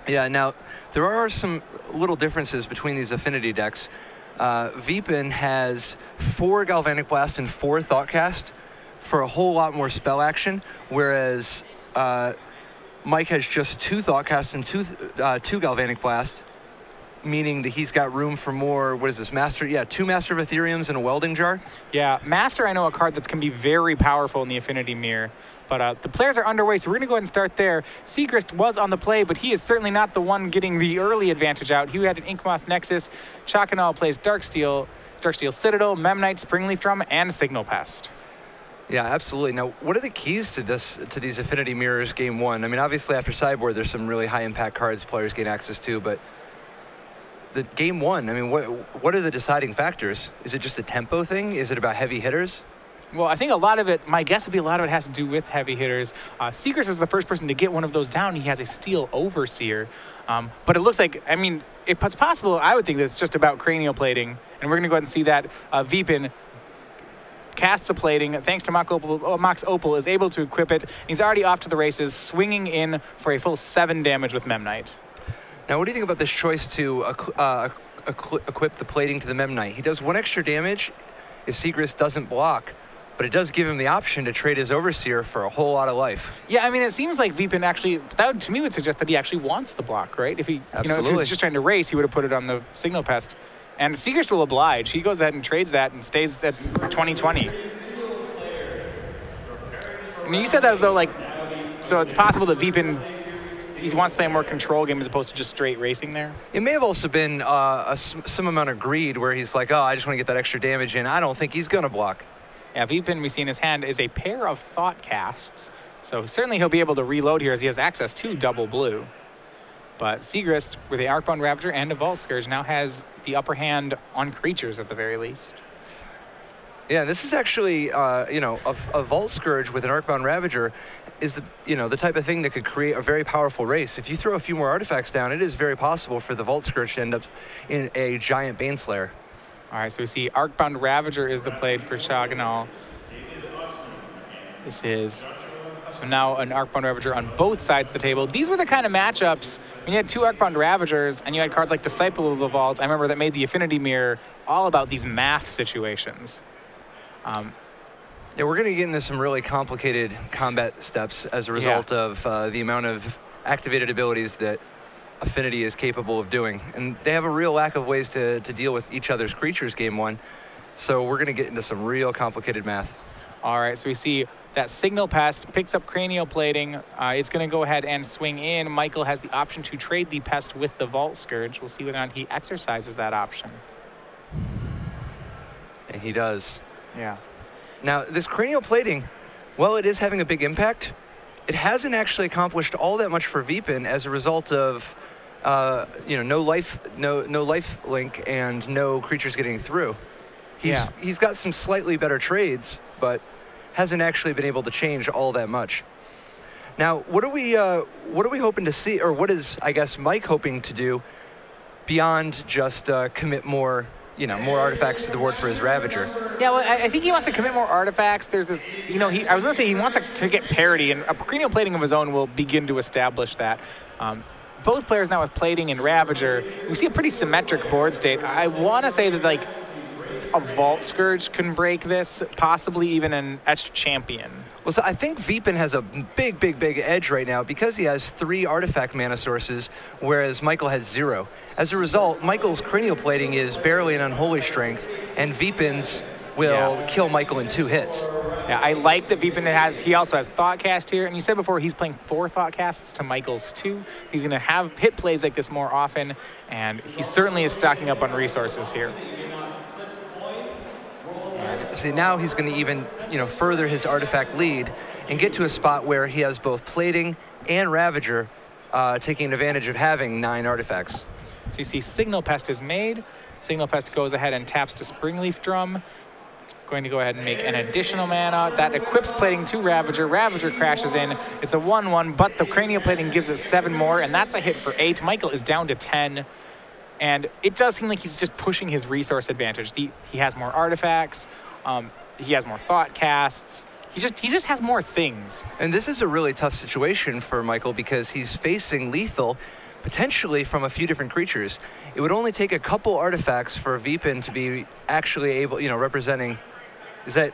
Yeah, now, there are some little differences between these Affinity decks. Vipin has 4 Galvanic Blast and 4 Thoughtcast for a whole lot more spell action, whereas Mike has just 2 Thoughtcast and 2 Galvanic Blast, meaning that he's got room for more, what is this, Master? Yeah, 2 Master of Ethereums and a Welding Jar. Yeah, Master, I know a card that's going to be very powerful in the Affinity Mirror. But the players are underway, so we're going to go ahead and start there. Sigrist was on the play, but he is certainly not the one getting the early advantage out. He had an Inkmoth Nexus. Chackonal plays Darksteel Citadel, Memnite, Springleaf Drum, and Signal Pest. Yeah, absolutely. Now, what are the keys to these Affinity Mirrors game 1? I mean, obviously after Sideboard, there's some really high-impact cards players gain access to, but the game 1, I mean, what are the deciding factors? Is it just a tempo thing? Is it about heavy hitters? Well, I think a lot of it, my guess would be a lot of it has to do with heavy hitters. Sigrist is the first person to get one of those down. He has a Steel Overseer. But it looks like, I mean, it's possible, I would think that it's just about cranial plating. And we're going to go ahead and see that Vipin casts a plating. Thanks to Mox Opal is able to equip it. He's already off to the races, swinging in for a full 7 damage with Memnite. Now, what do you think about this choice to equip the plating to the Memnite? He does 1 extra damage if Sigrist doesn't block, but it does give him the option to trade his Overseer for a whole lot of life. Yeah, I mean, it seems like Vipin actually, that to me would suggest that he actually wants the block, right? If he, if he was just trying to race, he would have put it on the Signal Pest. And Sigrist will oblige. He goes ahead and trades that and stays at 2020. I mean, you said that as though, like, so it's possible that Vipin, he wants to play a more control game as opposed to just straight racing there? It may have also been some amount of greed where he's like, oh, I just want to get that extra damage in. I don't think he's going to block. Yeah, Vipin, we see in his hand, is a pair of Thoughtcasts. So certainly he'll be able to reload here as he has access to double blue. But Sigrist, with the Arcbound Ravager and a Vault Scourge, now has the upper hand on creatures at the very least. Yeah, this is actually, a Vault Scourge with an Arcbound Ravager is the type of thing that could create a very powerful race. If you throw a few more artifacts down, it is very possible for the Vault Scourge to end up in a giant Baneslayer. All right, so we see Arcbound Ravager is the play for Chackonal. This is, so now an Arcbound Ravager on both sides of the table. These were the kind of matchups when you had 2 Arcbound Ravagers and you had cards like Disciple of the Vault. I remember that made the Affinity Mirror all about these math situations. Yeah, we're going to get into some really complicated combat steps as a result of the amount of activated abilities that Affinity is capable of doing. And they have a real lack of ways to deal with each other's creatures game 1. So we're going to get into some real complicated math. All right, so we see that Signal Pest picks up Cranial Plating. It's going to go ahead and swing in. Michael has the option to trade the Pest with the Vault Scourge. We'll see whether or not he exercises that option. And he does. Yeah. Now, this Cranial Plating, while it is having a big impact, it hasn't actually accomplished all that much for Vipin as a result of no life link and no creatures getting through. He's got some slightly better trades, but hasn't actually been able to change all that much. Now, what are we hoping to see, or what is, I guess, Mike hoping to do beyond just commit more artifacts to the board for his Ravager? Yeah, well, I think he wants to commit more artifacts. There's this, I was going to say he wants to get parity, and a Cranial Plating of his own will begin to establish that. Both players now with Plating and Ravager, we see a pretty symmetric board state. I want to say that, like, a Vault Scourge can break this, possibly even an Etched Champion. Well, so I think Vipin has a big edge right now because he has 3 artifact mana sources, whereas Michael has 0. As a result, Michael's Cranial Plating is barely an Unholy Strength, and Vipin's will kill Michael in 2 hits. Yeah, I like that Vipin he also has Thoughtcast here, and you said before he's playing 4 Thoughtcasts to Michael's 2. He's going to have hit plays like this more often, and he certainly is stocking up on resources here. See, now he's going to even, further his artifact lead and get to a spot where he has both Plating and Ravager taking advantage of having 9 artifacts. So you see Signal Pest is made. Signal Pest goes ahead and taps to Springleaf Drum. Going to go ahead and make an additional mana. That equips Plating to Ravager. Ravager crashes in. It's a 1/1, but the Cranial Plating gives it 7 more, and that's a hit for 8. Michael is down to 10. And it does seem like he's just pushing his resource advantage. He has more artifacts. He has more Thoughtcasts. He just has more things. And this is a really tough situation for Michael because he's facing lethal, potentially from a few different creatures. It would only take a couple artifacts for Vipin to be actually able, representing. Is that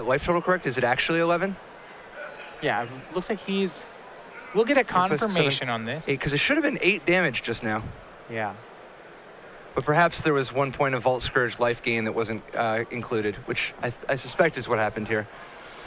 life total correct? Is it actually 11? Yeah, looks like he's. We'll get a confirmation on this. Because it should have been 8 damage just now. Yeah. But perhaps there was 1 point of Vault Scourge life gain that wasn't included, which I suspect is what happened here.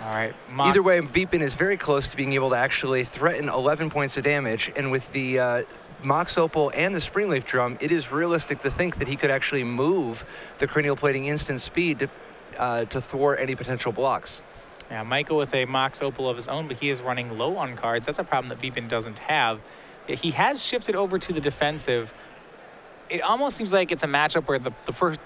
All right. Either way, Vipin is very close to being able to actually threaten 11 points of damage, and with the Mox Opal and the Springleaf Drum, it is realistic to think that he could actually move the Cranial Plating instant speed to thwart any potential blocks. Yeah, Michael with a Mox Opal of his own, but he is running low on cards. That's a problem that Vipin doesn't have. He has shifted over to the defensive. It almost seems like it's a matchup where the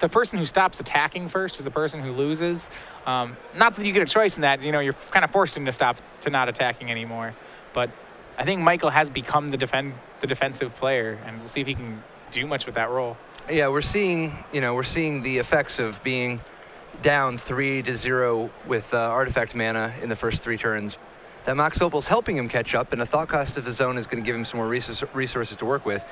person who stops attacking first is the person who loses. Not that you get a choice in that. You're kind of forced him to stop to not attacking anymore. But I think Michael has become the defensive player, and we'll see if he can do much with that role. Yeah, we're seeing the effects of being down 3-0 with artifact mana in the first 3 turns. That Mox Opal's helping him catch up, and a Thought Cost of his own is going to give him some more resources to work with.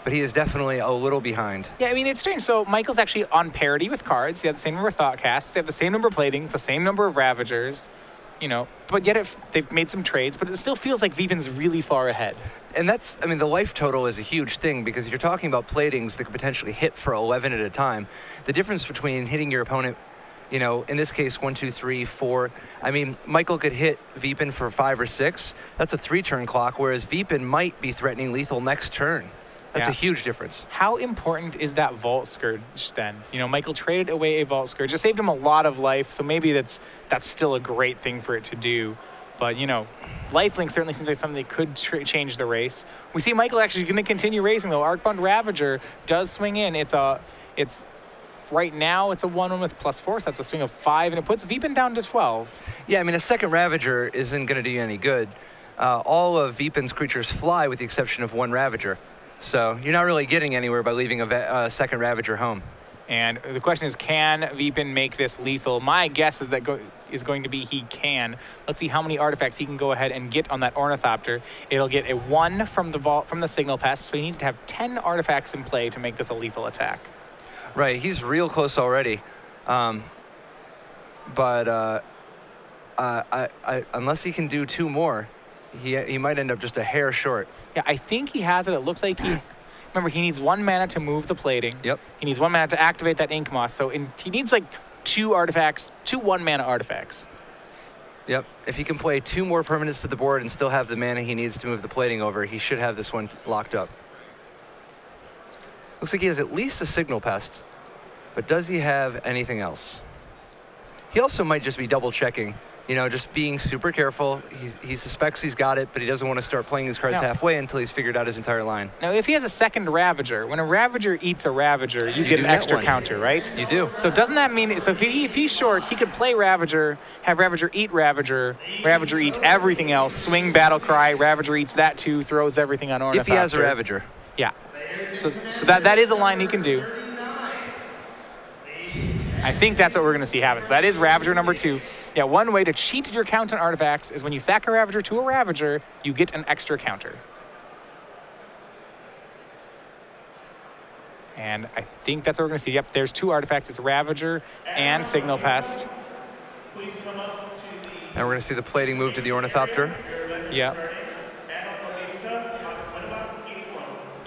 But he is definitely a little behind. Yeah, I mean, it's strange. So Michael's actually on parity with cards. He has the same number of Thought Casts. They have the same number of Platings, the same number of Ravagers. But yet they've made some trades, but it still feels like Vipin's really far ahead. And the life total is a huge thing, because you're talking about Platings that could potentially hit for 11 at a time. The difference between hitting your opponent, in this case, 1, 2, 3, 4. I mean, Michael could hit Vipin for 5 or 6. That's a 3-turn clock, whereas Vipin might be threatening lethal next turn. That's a huge difference. How important is that Vault Scourge then? Michael traded away a Vault Scourge. It saved him a lot of life, so maybe that's still a great thing for it to do. But, lifelink certainly seems like something that could change the race. We see Michael actually going to continue racing, though. Arcbound Ravager does swing in. Right now, it's a 1-1 with +4, so that's a swing of 5, and it puts Vipin down to 12. Yeah, I mean, a second Ravager isn't going to do you any good. All of Vipin's creatures fly with the exception of 1 Ravager. So you're not really getting anywhere by leaving a second Ravager home. And the question is, can Vipin make this lethal? My guess is that is going to be he can. Let's see how many artifacts he can go ahead and get on that Ornithopter. It'll get a 1 from the Signal Pest, so he needs to have 10 artifacts in play to make this a lethal attack. Right, he's real close already. But unless he can do 2 more, he might end up just a hair short. Yeah, I think he has it. It looks like remember, he needs 1 mana to move the plating. Yep. He needs 1 mana to activate that Ink Moth. So he needs like 2 artifacts, 2 1-mana artifacts. Yep. If he can play 2 more permanents to the board and still have the mana he needs to move the plating over, he should have this one locked up. Looks like he has at least a Signal Pest, but does he have anything else? He also might just be double checking. Just being super careful. He suspects he's got it, but he doesn't want to start playing his cards halfway until he's figured out his entire line. Now, if he has a second Ravager, when a Ravager eats a Ravager, you get an extra counter, right? You do. So doesn't that mean, so if he's short, he could play Ravager, have Ravager eat everything else, swing Battle Cry, Ravager eats that too, throws everything on Ornithopter. If he has a Ravager. Yeah. So that is a line he can do. I think that's what we're going to see happen. So that is Ravager number 2. Yeah, one way to cheat your count on artifacts is when you stack a Ravager to a Ravager, you get an extra counter. And I think that's what we're going to see. Yep, there's 2 artifacts. It's Ravager and Signal Pest. And we're going to see the plating move to the Ornithopter. Yep.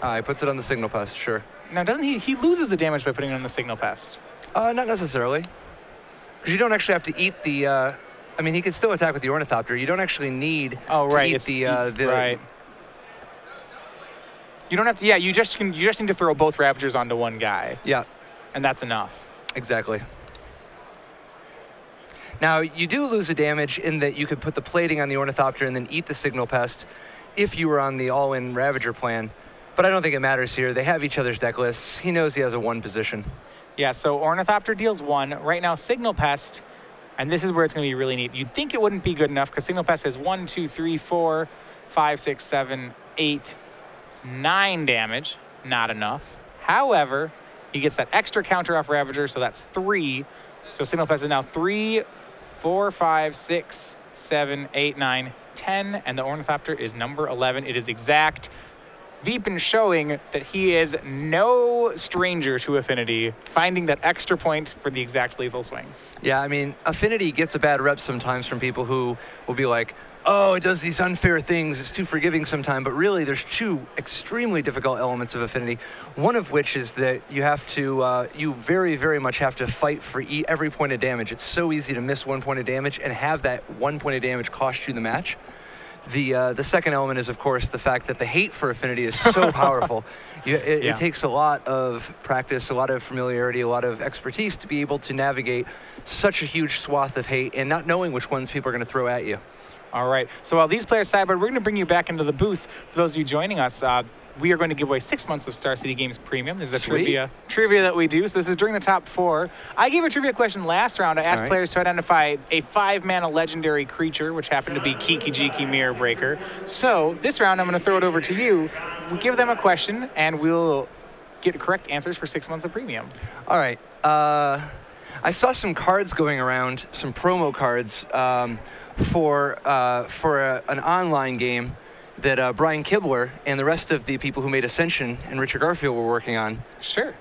He puts it on the Signal Pest, sure. Now, doesn't he loses the damage by putting it on the Signal Pest? Not necessarily. Because you don't actually have to eat the... I mean, he can still attack with the Ornithopter. You don't actually need to eat the... Right. You don't have to... Yeah, you just need to throw both Ravagers onto one guy. Yeah. And that's enough. Exactly. Now, you do lose a damage in that you could put the plating on the Ornithopter and then eat the Signal Pest if you were on the all-in Ravager plan. But I don't think it matters here. They have each other's deck lists. He knows he has a 1 position. Yeah, so Ornithopter deals 1. Right now, Signal Pest, and this is where it's going to be really neat. You'd think it wouldn't be good enough because Signal Pest has 1, 2, 3, 4, 5, 6, 7, 8, 9 damage. Not enough. However, he gets that extra counter off Ravager, so that's 3. So Signal Pest is now 3, 4, 5, 6, 7, 8, 9, 10, and the Ornithopter is number 11. It is exact. Vipin showing that he is no stranger to Affinity, finding that extra point for the exact lethal swing. Yeah, I mean, Affinity gets a bad rep sometimes from people who will be like, oh, it does these unfair things, it's too forgiving sometimes, but really there's two extremely difficult elements of Affinity, one of which is that you have to, you very, very much have to fight for every point of damage. It's so easy to miss 1 point of damage and have that 1 point of damage cost you the match. The second element is, of course, the fact that the hate for Affinity is so powerful. It takes a lot of practice, a lot of familiarity, a lot of expertise to be able to navigate such a huge swath of hate and not knowing which ones people are going to throw at you. All right. So while these players sideboard, we're going to bring you back into the booth. For those of you joining us, we are going to give away 6 months of Star City Games Premium. This is a trivia that we do. So this is during the top 4. I gave a trivia question last round. I asked players to identify a 5-mana legendary creature, which happened to be Kiki-Jiki Mirror Breaker. So this round, I'm going to throw it over to you. We'll give them a question, and we'll get correct answers for 6 months of premium. All right. I saw some cards going around, some promo cards for an online game that Brian Kibler and the rest of the people who made Ascension and Richard Garfield were working on. Sure.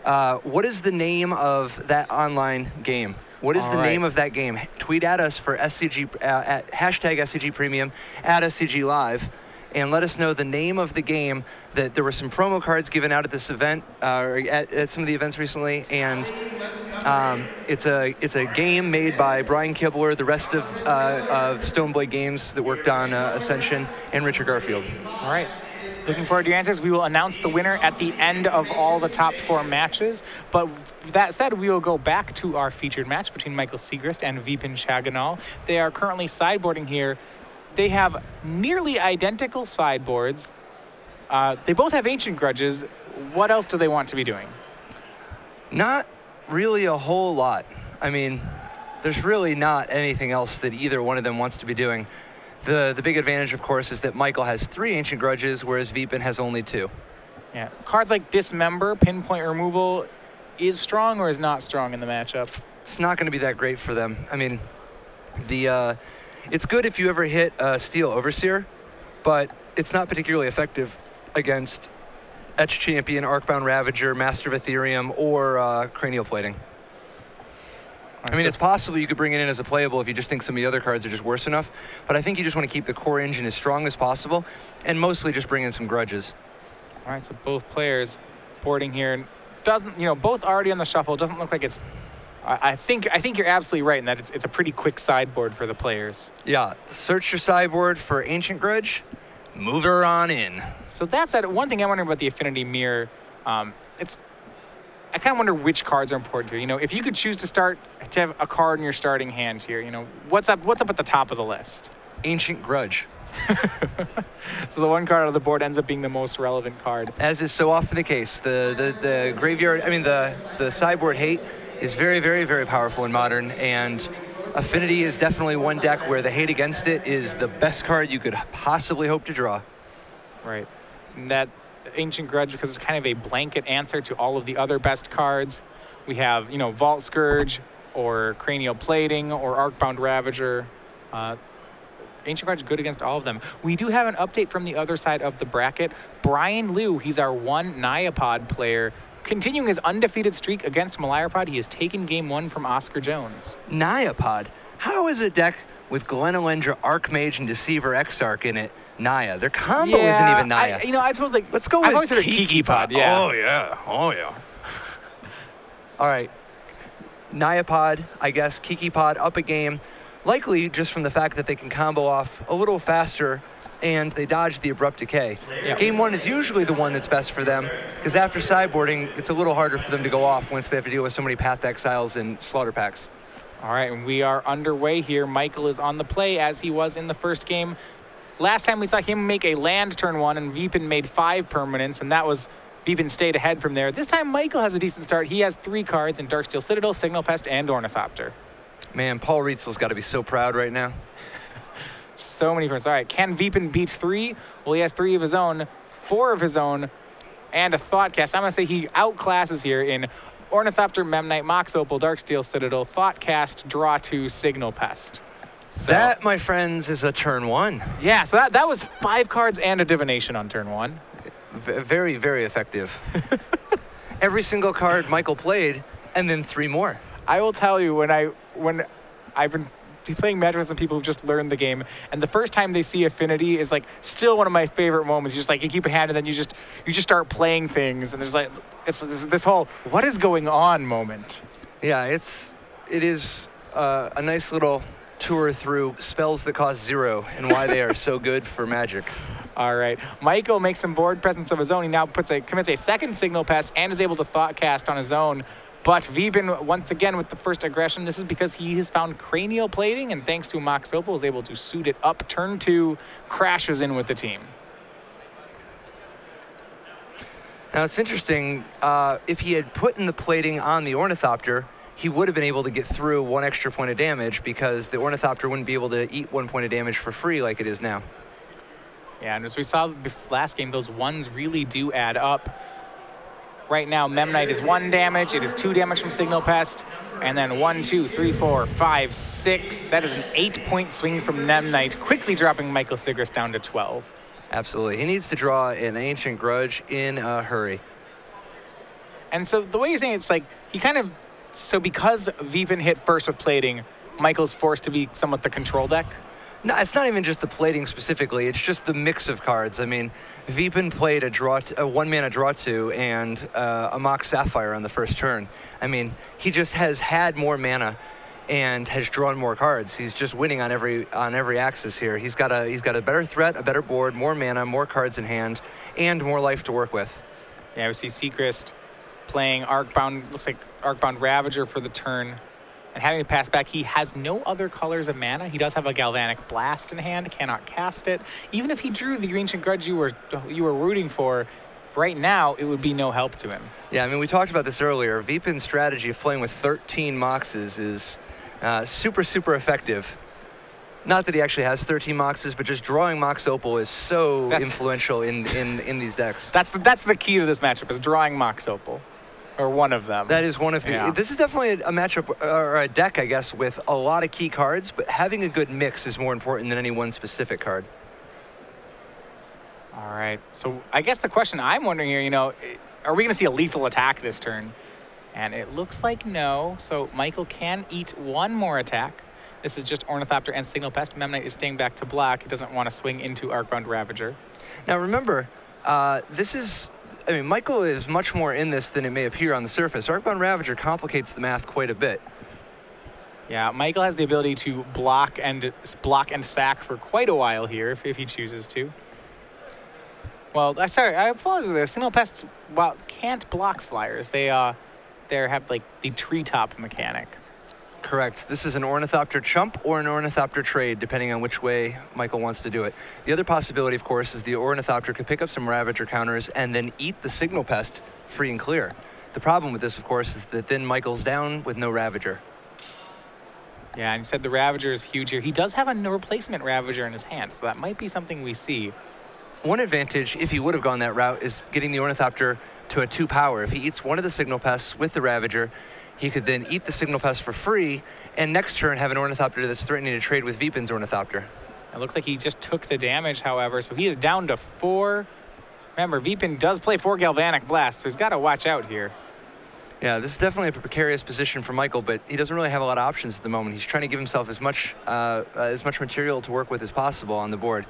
What is the name of that online game? What is the name of that game? Tweet at us for SCG, at hashtag SCG Premium, at SCG Live, and let us know the name of the game. That there were some promo cards given out at this event, or at some of the events recently, and it's a game made by Brian Kibler, the rest of Stoneblade Games that worked on Ascension, and Richard Garfield. All right. Looking forward to your answers. We will announce the winner at the end of all the top 4 matches. But that said, we will go back to our featured match between Michael Sigrist and Vipin Chackonal. They are currently sideboarding here. They have nearly identical sideboards. They both have Ancient Grudges. What else do they want to be doing? Not really a whole lot. I mean, there's really not anything else that either one of them wants to be doing. The big advantage, of course, is that Michael has 3 Ancient Grudges, whereas Vipin has only 2. Yeah. Cards like Dismember, Pinpoint Removal, is strong or is not strong in the matchup? It's not going to be that great for them. I mean, it's good if you ever hit Steel Overseer, but it's not particularly effective against Etch Champion, Arcbound Ravager, Master of Ethereum, or Cranial Plating. I mean, it's possible you could bring it in as a playable if you just think some of the other cards are just worse enough, but I think you just want to keep the core engine as strong as possible and mostly just bring in some grudges. All right, so both players boarding here. Doesn't, both already on the shuffle. Doesn't look like it's, I think you're absolutely right in that it's a pretty quick sideboard for the players. Yeah, search your sideboard for Ancient Grudge, move her on in. So that's that. One thing I'm wondering about the Affinity Mirror, I kind of wonder which cards are important here. If you could choose to have a card in your starting hand here, what's up at the top of the list? Ancient Grudge. So the one card out of the board ends up being the most relevant card. As is so often the case, the graveyard, the sideboard hate is very, very, very powerful in Modern, and Affinity is definitely one deck where the hate against it is the best card you could possibly hope to draw. Right. And that Ancient Grudge, because it's kind of a blanket answer to all of the other best cards. We have, Vault Scourge or Cranial Plating or Arcbound Ravager. Ancient Grudge good against all of them. We do have an update from the other side of the bracket. Brian Liu, he's our one Nyapod player, continuing his undefeated streak against Malayarpod. He has taken game 1 from Oscar Jones. Nyapod? How is a deck with Glenelendra, Archmage, and Deceiver Exarch in it Naya? Their combo isn't even Naya. I suppose, let's go with Kiki-Pod. Yeah. Oh, yeah. All right. Nyapod, I guess. Kiki-Pod up a game. Likely just from the fact that they can combo off a little faster and they dodge the Abrupt Decay. Yeah. Game 1 is usually the one that's best for them because after sideboarding, it's a little harder for them to go off once they have to deal with so many Path Exiles and Slaughter Packs. All right, and we are underway here. Michael is on the play as he was in the first game. Last time we saw him make a land turn 1 and Vipin made 5 permanents, and that was Vipin stayed ahead from there. This time Michael has a decent start. He has 3 cards in Darksteel Citadel, Signal Pest, and Ornithopter. Man, Paul Rietzel's got to be so proud right now. So many friends. All right, can Vipin beat 3? Well, he has 3 of his own, 4 of his own, and a Thoughtcast. I'm going to say he outclasses here in Ornithopter, Memnite, Mox Opal, Darksteel Citadel, Thoughtcast, Draw 2, Signal Pest. So, that, my friends, is a turn 1. Yeah, so that was 5 cards and a Divination on turn 1. Very, very effective. Every single card Michael played, and then 3 more. I will tell you, when I've been playing Magic with some people who've just learned the game, and the first time they see Affinity is like still one of my favorite moments. You just like, you keep a hand, and then you just start playing things, and there's like it's this whole what is going on moment. Yeah, it is a nice little tour through spells that cost 0 and why they are so good for Magic. All right, Michael makes some board presence of his own. He now commits a second Signal Pest and is able to Thought Cast on his own. But Vipin, once again, with the first aggression. This is because he has found Cranial Plating, and thanks to Mox Opal, is able to suit it up. Turn 2, crashes in with the team. Now, it's interesting. If he had put in the plating on the Ornithopter, he would have been able to get through 1 extra point of damage because the Ornithopter wouldn't be able to eat 1 point of damage for free like it is now. Yeah, and as we saw last game, those 1s really do add up. Right now, Memnite is 1 damage. It is 2 damage from Signal Pest. And then 1, 2, 3, 4, 5, 6. That is an 8-point swing from Memnite, quickly dropping Michael Sigrist down to 12. Absolutely. He needs to draw an Ancient Grudge in a hurry. And so the way you're saying it's like, he kind of, so because Vipin hit first with plating, Michael's forced to be somewhat the control deck? No, it's not even just the plating specifically. It's just the mix of cards. I mean, Vipin played a 1-mana draw 2 and a Mox Sapphire on the first turn. I mean, he just has had more mana and has drawn more cards. He's just winning on every axis here. He's got a better threat, a better board, more mana, more cards in hand, and more life to work with. Yeah, we see Sigrist playing Arcbound, looks like Arcbound Ravager for the turn. And having to pass back, he has no other colors of mana. He does have a Galvanic Blast in hand, cannot cast it. Even if he drew the Ancient Grudge you were rooting for, right now, it would be no help to him. Yeah, I mean, we talked about this earlier. Vipin's strategy of playing with 13 Moxes is super, super effective. Not that he actually has 13 Moxes, but just drawing Mox Opal is so influential in these decks. That's the key to this matchup, is drawing Mox Opal. Or one of them. That is one of the... Yeah. This is definitely a matchup, or a deck, I guess, with a lot of key cards, but having a good mix is more important than any one specific card. All right. So I guess the question I'm wondering here, are we going to see a lethal attack this turn? And it looks like no. So Michael can eat 1 more attack. This is just Ornithopter and Signal Pest. Memnite is staying back to black. He doesn't want to swing into Arcbound Ravager. Now remember, this is... I mean, Michael is much more in this than it may appear on the surface. Arcbound Ravager complicates the math quite a bit. Yeah, Michael has the ability to block and sack for quite a while here if he chooses to. Well, sorry, I apologize there. Signal Pests, can't block flyers. They have like the treetop mechanic. Correct. This is an Ornithopter chump or an Ornithopter trade, depending on which way Michael wants to do it. The other possibility, of course, is the Ornithopter could pick up some Ravager counters and then eat the Signal Pest free and clear. The problem with this, of course, is that then Michael's down with no Ravager. Yeah, and you said the Ravager is huge here. He does have a replacement Ravager in his hand, so that might be something we see. One advantage, if he would have gone that route, is getting the Ornithopter to a 2 power. If he eats one of the Signal Pests with the Ravager, he could then eat the Signal Pest for free, and next turn have an Ornithopter that's threatening to trade with Vipin's Ornithopter. It looks like he just took the damage, however, so he is down to 4. Remember, Vipin does play 4 Galvanic Blasts, so he's got to watch out here. Yeah, this is definitely a precarious position for Michael, but he doesn't really have a lot of options at the moment. He's trying to give himself as much material to work with as possible on the board.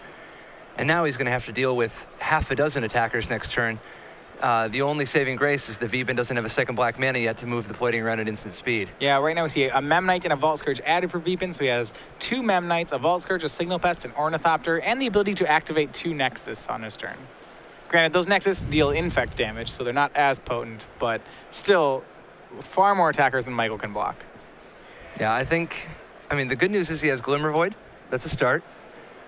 And now he's going to have to deal with half a dozen attackers next turn. The only saving grace is that Vipin doesn't have a second black mana yet to move the plating around at instant speed. Yeah, right now we see a Memnite and a Vault Scourge added for Vipin, so he has 2 Memnites, a Vault Scourge, a Signal Pest, an Ornithopter, and the ability to activate 2 Nexus on his turn. Granted, those Nexus deal infect damage, so they're not as potent, but still far more attackers than Michael can block. Yeah, I mean, the good news is he has Glimmer Void. That's a start.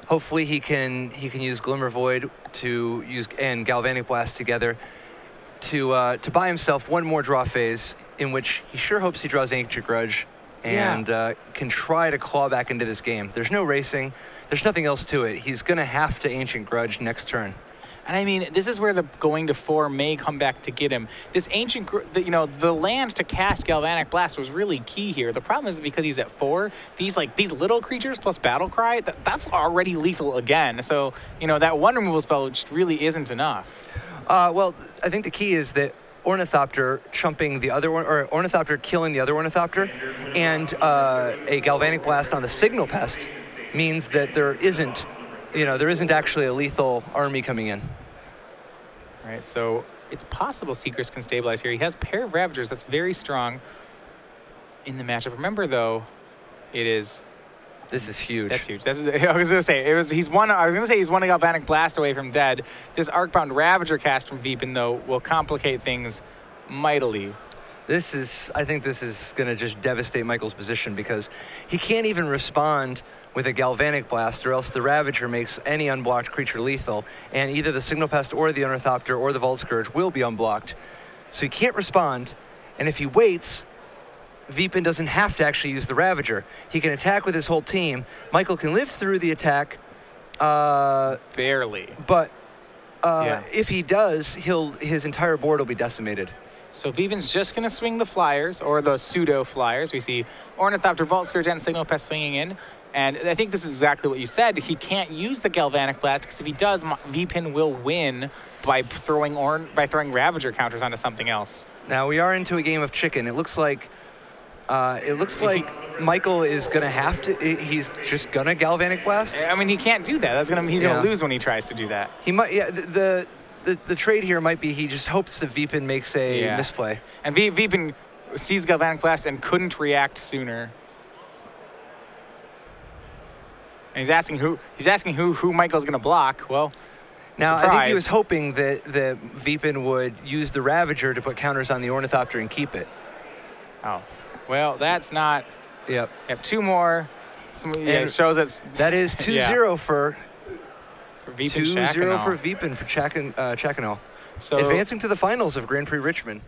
Hopefully he can use Glimmer Void and Galvanic Blast together to buy himself 1 more draw phase in which he sure hopes he draws Ancient Grudge and can try to claw back into this game. There's no racing. There's nothing else to it. He's going to have to Ancient Grudge next turn. And I mean, this is where the going to 4 may come back to get him. This ancient, the land to cast Galvanic Blast was really key here. The problem is because he's at 4, these little creatures plus Battle Cry, that's already lethal again. So, that 1 removal spell just really isn't enough. Well, I think the key is that Ornithopter chumping the other one, or Ornithopter killing the other Ornithopter, and a Galvanic Blast on the Signal Pest means that there isn't actually a lethal army coming in. All right, so it's possible Sigrist can stabilize here. He has Pair of Ravagers. That's very strong in the matchup. Remember, though, it is... This is huge. That's huge. I was gonna say he's one a Galvanic Blast away from dead. This Arcbound Ravager cast from Vipin, though, will complicate things mightily. I think this is gonna just devastate Michael's position because he can't even respond with a Galvanic Blast, or else the Ravager makes any unblocked creature lethal, and either the Signal Pest or the Ornithopter or the Vault Scourge will be unblocked. So he can't respond, and if he waits, Vipin doesn't have to actually use the Ravager. He can attack with his whole team. Michael can live through the attack. Barely. But if he does, his entire board will be decimated. So Vipin's just going to swing the Flyers, or the pseudo-Flyers. We see Ornithopter, Vault Scourge, and Signal Pest swinging in. And I think this is exactly what you said. He can't use the Galvanic Blast, because if he does, Vipin will win by throwing Ravager counters onto something else. Now, we are into a game of chicken. It looks like Michael is gonna have to. He's just gonna Galvanic Blast. I mean, he can't do that. He's gonna lose when he tries to do that. He might. Yeah. The trade here might be he just hopes that Vipin makes a misplay. And Vipin sees Galvanic Blast and couldn't react sooner. And he's asking who Michael's gonna block. Well. Now, surprise. I think he was hoping that Vipin would use the Ravager to put counters on the Ornithopter and keep it. Oh. Well, that's not... Yep. You have 2 more. It shows us... That is 2-0 for Vipin Chackonal. 2-0 for Vipin Chackonal. So advancing to the finals of Grand Prix Richmond.